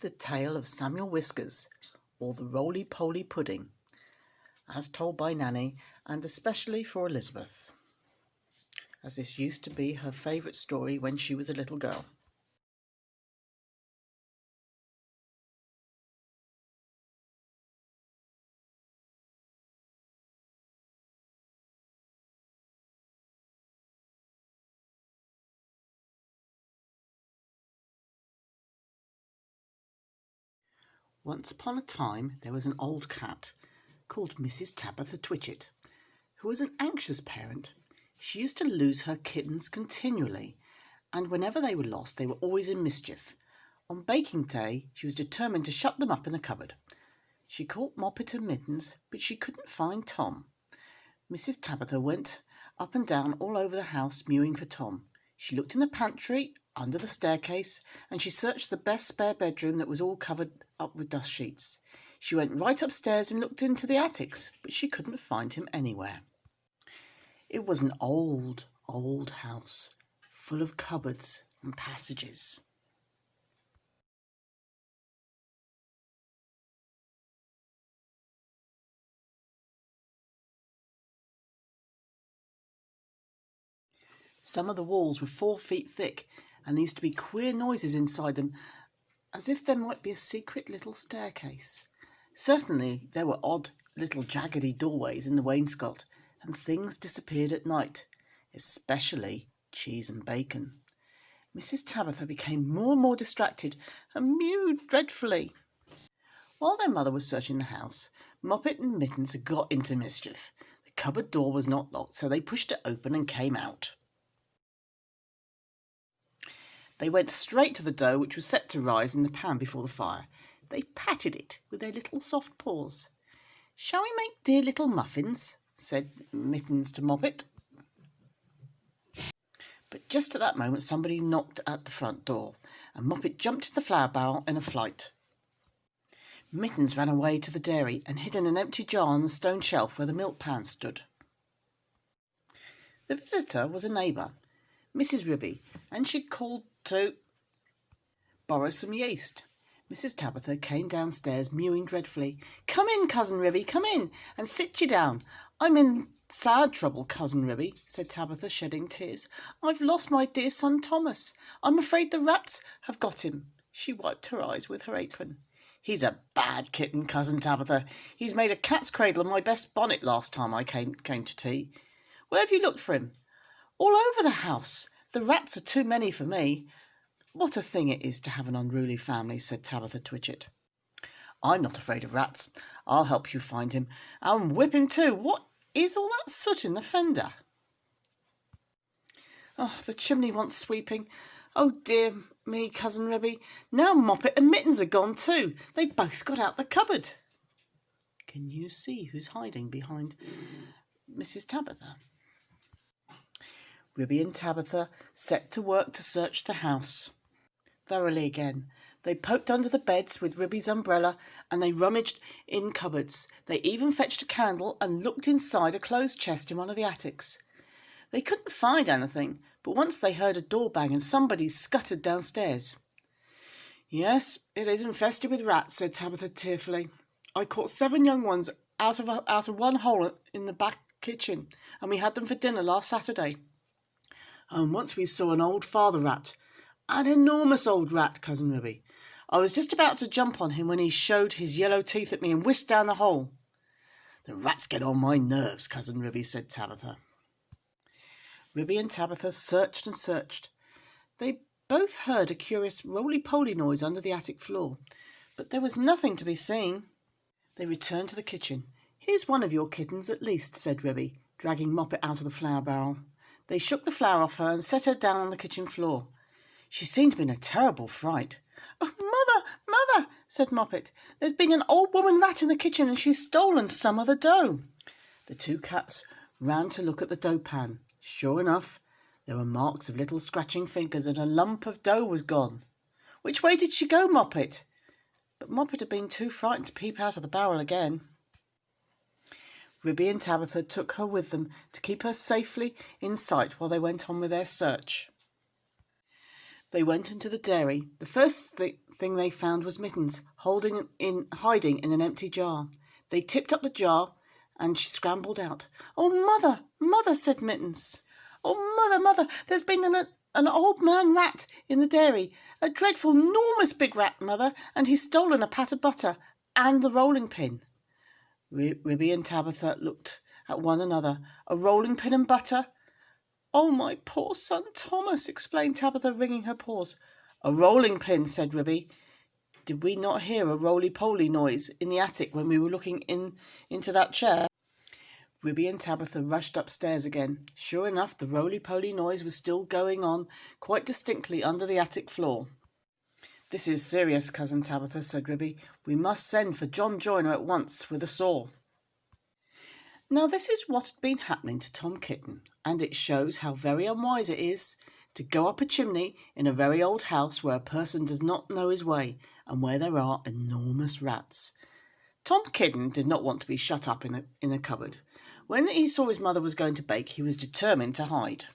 the tale of Samuel Whiskers, or the Roly-Poly Pudding, as told by Nanny, and especially for Elizabeth, as this used to be her favourite story when she was a little girl. Once upon a time there was an old cat called Mrs. Tabitha Twitchit, who was an anxious parent. She used to lose her kittens continually, and whenever they were lost they were always in mischief. On baking day she was determined to shut them up in a cupboard. She caught Moppet and Mittens, but she couldn't find Tom. Mrs. Tabitha went up and down all over the house mewing for Tom. She looked in the pantry, under the staircase, and she searched the best spare bedroom that was all covered up with dust sheets. She went right upstairs and looked into the attics, but she couldn't find him anywhere. It was an old, old house, full of cupboards and passages. Some of the walls were 4 feet thick, and there used to be queer noises inside them, as if there might be a secret little staircase. Certainly there were odd little jaggedy doorways in the wainscot, and things disappeared at night, especially cheese and bacon. Mrs. Tabitha became more and more distracted and mewed dreadfully. While their mother was searching the house, Moppet and Mittens had got into mischief. The cupboard door was not locked, so they pushed it open and came out. They went straight to the dough, which was set to rise in the pan before the fire. They patted it with their little soft paws. "Shall we make dear little muffins?" said Mittens to Moppet. But just at that moment somebody knocked at the front door, and Moppet jumped in the flour barrel in a flight. Mittens ran away to the dairy and hid in an empty jar on the stone shelf where the milk pan stood. The visitor was a neighbour, Mrs. Ribby, and she'd called to borrow some yeast. Mrs. Tabitha came downstairs mewing dreadfully. "Come in, Cousin Ribby, come in, and sit you down. I'm in sad trouble, Cousin Ribby," said Tabitha, shedding tears. "I've lost my dear son Thomas. I'm afraid the rats have got him." She wiped her eyes with her apron. "He's a bad kitten, Cousin Tabitha. He's made a cat's cradle of my best bonnet last time I came to tea. Where have you looked for him?" "All over the house. The rats are too many for me." "What a thing it is to have an unruly family," said Tabitha Twitchit. "I'm not afraid of rats. I'll help you find him, and whip him too. What is all that soot in the fender?" "Oh, the chimney wants sweeping. Oh dear me, Cousin Ribby. Now Moppet and Mittens are gone too. They both got out the cupboard." Can you see who's hiding behind Mrs. Tabitha? Ribby and Tabitha set to work to search the house thoroughly again. They poked under the beds with Ribby's umbrella, and they rummaged in cupboards. They even fetched a candle and looked inside a clothes chest in one of the attics. They couldn't find anything, but once they heard a door bang and somebody scuttered downstairs. "Yes, it is infested with rats," said Tabitha tearfully. "I caught 7 young ones out of one hole in the back kitchen, and we had them for dinner last Saturday. And once we saw an old father rat, an enormous old rat, Cousin Ribby. I was just about to jump on him when he showed his yellow teeth at me and whisked down the hole." "The rats get on my nerves, Cousin Ribby," said Tabitha. Ribby and Tabitha searched and searched. They both heard a curious roly-poly noise under the attic floor, but there was nothing to be seen. They returned to the kitchen. "Here's one of your kittens at least," said Ribby, dragging Moppet out of the flour barrel. They shook the flour off her and set her down on the kitchen floor. She seemed to be in a terrible fright. "Oh, Mother," said Moppet, "there's been an old woman rat in the kitchen and she's stolen some of the dough." The 2 cats ran to look at the dough pan. Sure enough, there were marks of little scratching fingers and a lump of dough was gone. "Which way did she go, Moppet?" But Moppet had been too frightened to peep out of the barrel again. Ribby and Tabitha took her with them to keep her safely in sight while they went on with their search. They went into the dairy. The first thing they found was Mittens, hiding in an empty jar. They tipped up the jar, and she scrambled out. "Oh, mother, mother," said Mittens. "Oh, mother, mother, there's been an old man rat in the dairy. A dreadful, enormous big rat, mother, and he's stolen a pat of butter and the rolling pin." Ribby and Tabitha looked at one another. A rolling pin and butter? "Oh, my poor son Thomas," explained Tabitha, wringing her paws. "A rolling pin," said Ribby. "Did we not hear a roly-poly noise in the attic when we were looking into that chair?" Ribby and Tabitha rushed upstairs again. Sure enough, the roly-poly noise was still going on quite distinctly under the attic floor. "This is serious, Cousin Tabitha," said Ribby. "We must send for John Joyner at once with a saw." Now this is what had been happening to Tom Kitten, and it shows how very unwise it is to go up a chimney in a very old house where a person does not know his way and where there are enormous rats. Tom Kitten did not want to be shut up in a cupboard. When he saw his mother was going to bake, he was determined to hide.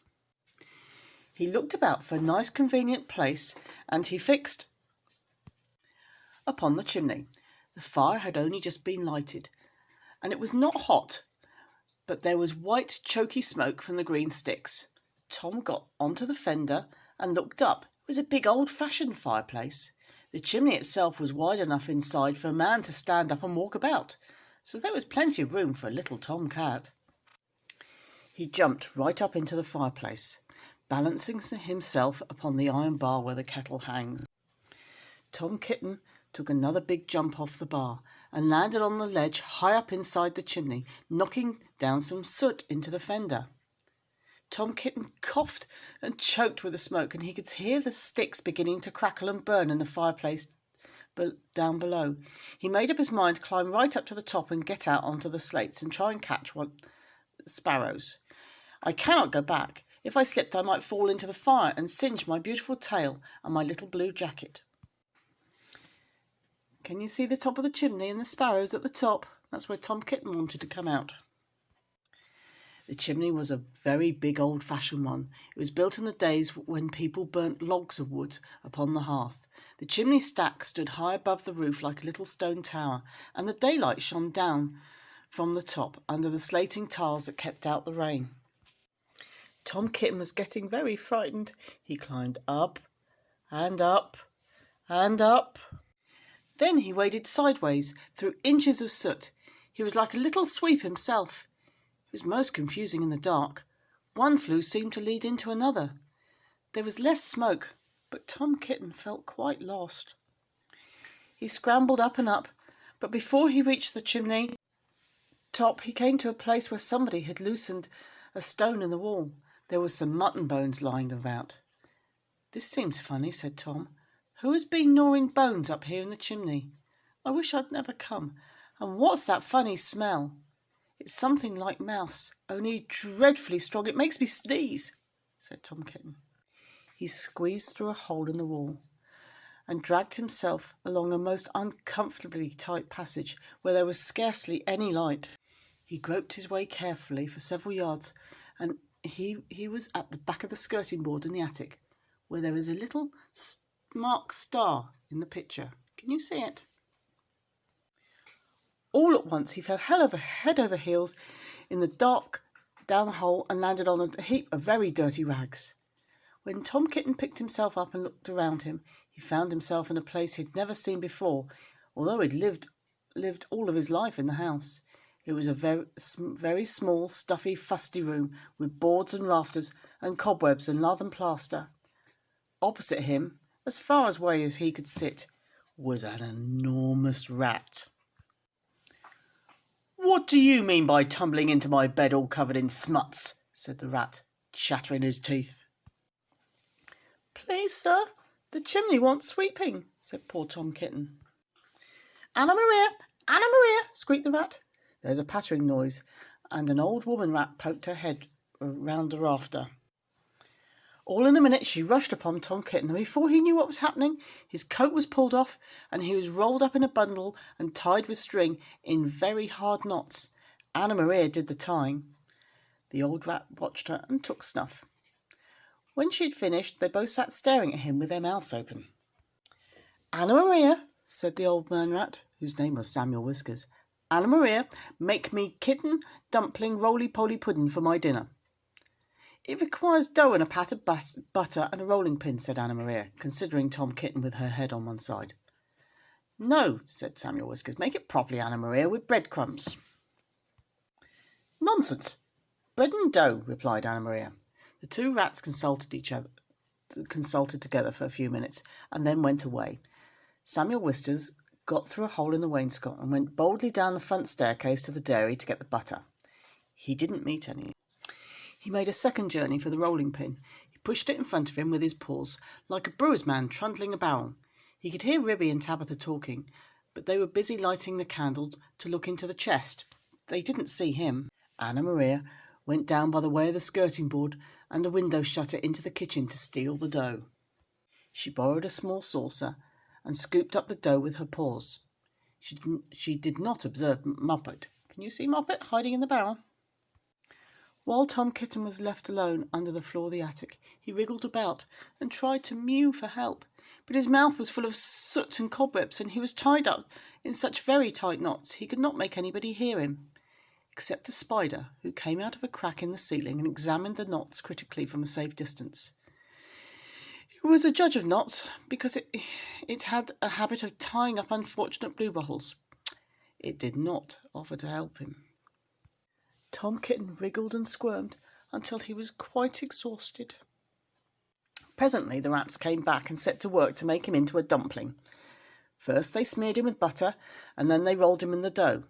He looked about for a nice convenient place, and he fixed upon the chimney. The fire had only just been lighted, and it was not hot, but there was white, choky smoke from the green sticks. Tom got onto the fender and looked up. It was a big old-fashioned fireplace. The chimney itself was wide enough inside for a man to stand up and walk about, so there was plenty of room for a little Tom Cat. He jumped right up into the fireplace, balancing himself upon the iron bar where the kettle hangs. Tom Kitten took another big jump off the bar and landed on the ledge high up inside the chimney, knocking down some soot into the fender. Tom Kitten coughed and choked with the smoke, and he could hear the sticks beginning to crackle and burn in the fireplace down below. He made up his mind to climb right up to the top and get out onto the slates and try and catch sparrows. "I cannot go back. If I slipped, I might fall into the fire and singe my beautiful tail and my little blue jacket." Can you see the top of the chimney and the sparrows at the top? That's where Tom Kitten wanted to come out. The chimney was a very big old-fashioned one. It was built in the days when people burnt logs of wood upon the hearth. The chimney stack stood high above the roof like a little stone tower, and the daylight shone down from the top under the slating tiles that kept out the rain. Tom Kitten was getting very frightened. He climbed up and up and up. Then he waded sideways through inches of soot. He was like a little sweep himself. It was most confusing in the dark. One flue seemed to lead into another. There was less smoke, but Tom Kitten felt quite lost. He scrambled up and up, but before he reached the chimney top, he came to a place where somebody had loosened a stone in the wall. There were some mutton bones lying about. "This seems funny," said Tom. "Who has been gnawing bones up here in the chimney? I wish I'd never come. And what's that funny smell? It's something like mouse, only dreadfully strong. It makes me sneeze," said Tom Kitten. He squeezed through a hole in the wall and dragged himself along a most uncomfortably tight passage where there was scarcely any light. He groped his way carefully for several yards, and he was at the back of the skirting board in the attic, where there was a little marked star in the picture. Can you see it? All at once he fell head over heels in the dark down the hole and landed on a heap of very dirty rags. When Tom Kitten picked himself up and looked around him, he found himself in a place he'd never seen before, although he'd lived all of his life in the house. It was a very small, stuffy, fusty room with boards and rafters and cobwebs and lath and plaster. Opposite him, as far away as he could sit, was an enormous rat. "What do you mean by tumbling into my bed all covered in smuts?" said the rat, chattering his teeth. "Please, sir, the chimney wants sweeping," said poor Tom Kitten. "Anna Maria, Anna Maria," squeaked the rat. There was a pattering noise, and an old woman rat poked her head round a rafter. All in a minute she rushed upon Tom Kitten, and before he knew what was happening, his coat was pulled off, and he was rolled up in a bundle and tied with string in very hard knots. Anna Maria did the tying. The old rat watched her and took snuff. When she had finished, they both sat staring at him with their mouths open. "Anna Maria," said the old man rat, whose name was Samuel Whiskers, "Anna Maria, make me kitten dumpling roly-poly pudding for my dinner." "It requires dough and a pat of butter and a rolling pin," said Anna Maria, considering Tom Kitten with her head on one side. "No," said Samuel Whiskers, "make it properly, Anna Maria, with breadcrumbs." "Nonsense! Bread and dough," replied Anna Maria. The two rats consulted together for a few minutes, and then went away. Samuel Whiskers got through a hole in the wainscot and went boldly down the front staircase to the dairy to get the butter. He didn't meet any. He made a second journey for the rolling pin. He pushed it in front of him with his paws, like a brewer's man trundling a barrel. He could hear Ribby and Tabitha talking, but they were busy lighting the candles to look into the chest. They didn't see him. Anna Maria went down by the way of the skirting board and a window shutter into the kitchen to steal the dough. She borrowed a small saucer and scooped up the dough with her paws. She did not observe Moppet. Can you see Moppet hiding in the barrel? While Tom Kitten was left alone under the floor of the attic, he wriggled about and tried to mew for help, but his mouth was full of soot and cobwebs, and he was tied up in such very tight knots he could not make anybody hear him, except a spider who came out of a crack in the ceiling and examined the knots critically from a safe distance. It was a judge of knots because it had a habit of tying up unfortunate bluebottles. It did not offer to help him. Tom Kitten wriggled and squirmed until he was quite exhausted. Presently the rats came back and set to work to make him into a dumpling. First they smeared him with butter, and then they rolled him in the dough.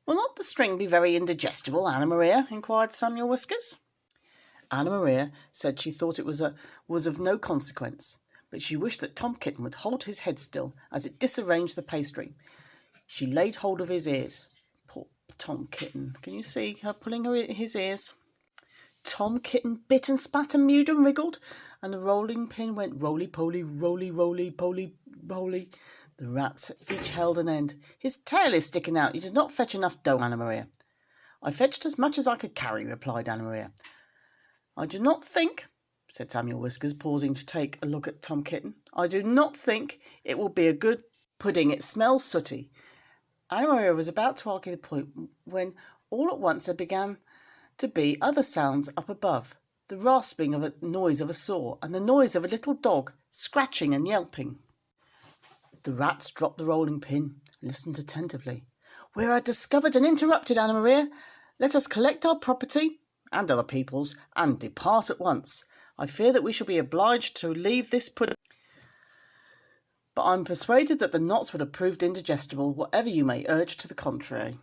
"Will not the string be very indigestible, Anna Maria?" inquired Samuel Whiskers. Anna Maria said she thought it was of no consequence, but she wished that Tom Kitten would hold his head still, as it disarranged the pastry. She laid hold of his ears. Poor Tom Kitten. Can you see her pulling his ears? Tom Kitten bit and spat and mewed and wriggled, and the rolling pin went roly-poly, roly-poly. The rats each held an end. "His tail is sticking out. You did not fetch enough dough, Anna Maria." "I fetched as much as I could carry," replied Anna Maria. "I do not think," said Samuel Whiskers, pausing to take a look at Tom Kitten, "I do not think it will be a good pudding. It smells sooty." Anna Maria was about to argue the point when all at once there began to be other sounds up above, the rasping of a noise of a saw, and the noise of a little dog scratching and yelping. The rats dropped the rolling pin and listened attentively. "We are discovered and interrupted, Anna Maria. Let us collect our property and other people's and depart at once. I fear that we shall be obliged to leave this pudding, but I'm persuaded that the knots would have proved indigestible, whatever you may urge to the contrary."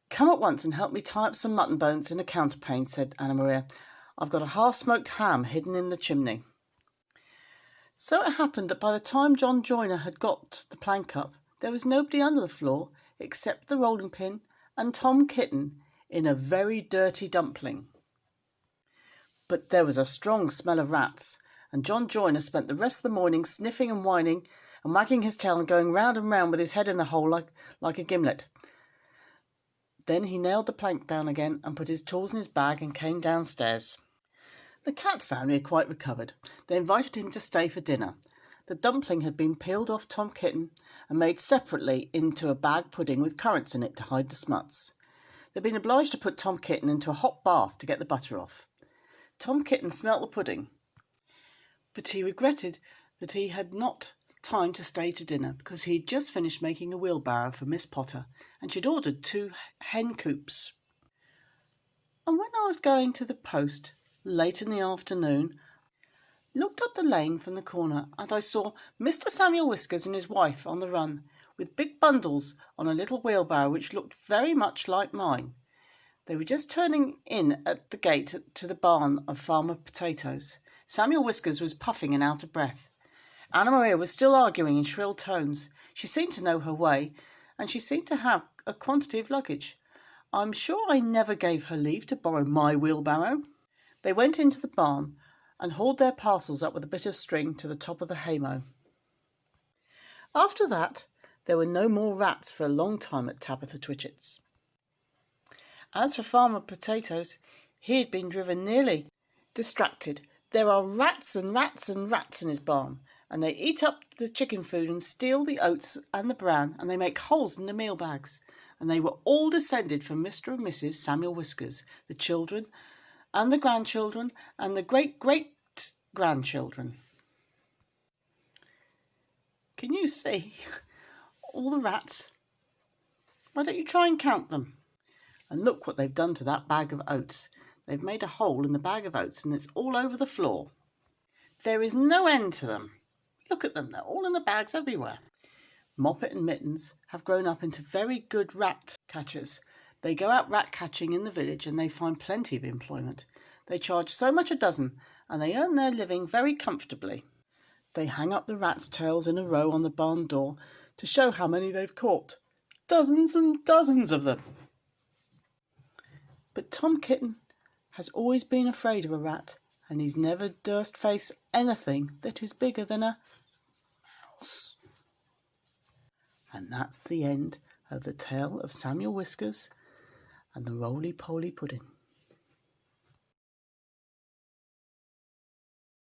"Come at once and help me tie up some mutton bones in a counterpane," said Anna Maria. "I've got a half-smoked ham hidden in the chimney." So it happened that by the time John Joiner had got the plank up, there was nobody under the floor except the rolling pin and Tom Kitten in a very dirty dumpling. But there was a strong smell of rats, and John Joiner spent the rest of the morning sniffing and whining and wagging his tail and going round and round with his head in the hole like a gimlet. Then he nailed the plank down again and put his tools in his bag and came downstairs. The cat family had quite recovered. They invited him to stay for dinner. The dumpling had been peeled off Tom Kitten and made separately into a bag pudding with currants in it to hide the smuts. They'd been obliged to put Tom Kitten into a hot bath to get the butter off. Tom Kitten smelt the pudding, but he regretted that he had not time to stay to dinner because he had just finished making a wheelbarrow for Miss Potter, and she'd ordered 2 hen coops. And when I was going to the post late in the afternoon, looked up the lane from the corner, and I saw Mr. Samuel Whiskers and his wife on the run, with big bundles on a little wheelbarrow which looked very much like mine. They were just turning in at the gate to the barn of Farmer Potatoes. Samuel Whiskers was puffing and out of breath. Anna Maria was still arguing in shrill tones. She seemed to know her way, and she seemed to have a quantity of luggage. I'm sure I never gave her leave to borrow my wheelbarrow. They went into the barn and hauled their parcels up with a bit of string to the top of the haymow. After that, there were no more rats for a long time at Tabitha Twitchet's. As for Farmer Potatoes, he had been driven nearly distracted There are rats and rats and rats in his barn, and they eat up the chicken food and steal the oats and the bran, and they make holes in the meal bags. And they were all descended from Mr. and Mrs. Samuel Whiskers, the children and the grandchildren and the great-great-grandchildren. Can you see all the rats? Why don't you try and count them? And look what they've done to that bag of oats. They've made a hole in the bag of oats and it's all over the floor. There is no end to them. Look at them, they're all in the bags everywhere. Moppet and Mittens have grown up into very good rat catchers. They go out rat catching in the village and they find plenty of employment. They charge so much a dozen and they earn their living very comfortably. They hang up the rats' tails in a row on the barn door to show how many they've caught. Dozens and dozens of them. But Tom Kitten has always been afraid of a rat, and he's never durst face anything that is bigger than a mouse. And that's the end of the tale of Samuel Whiskers and the roly-poly pudding.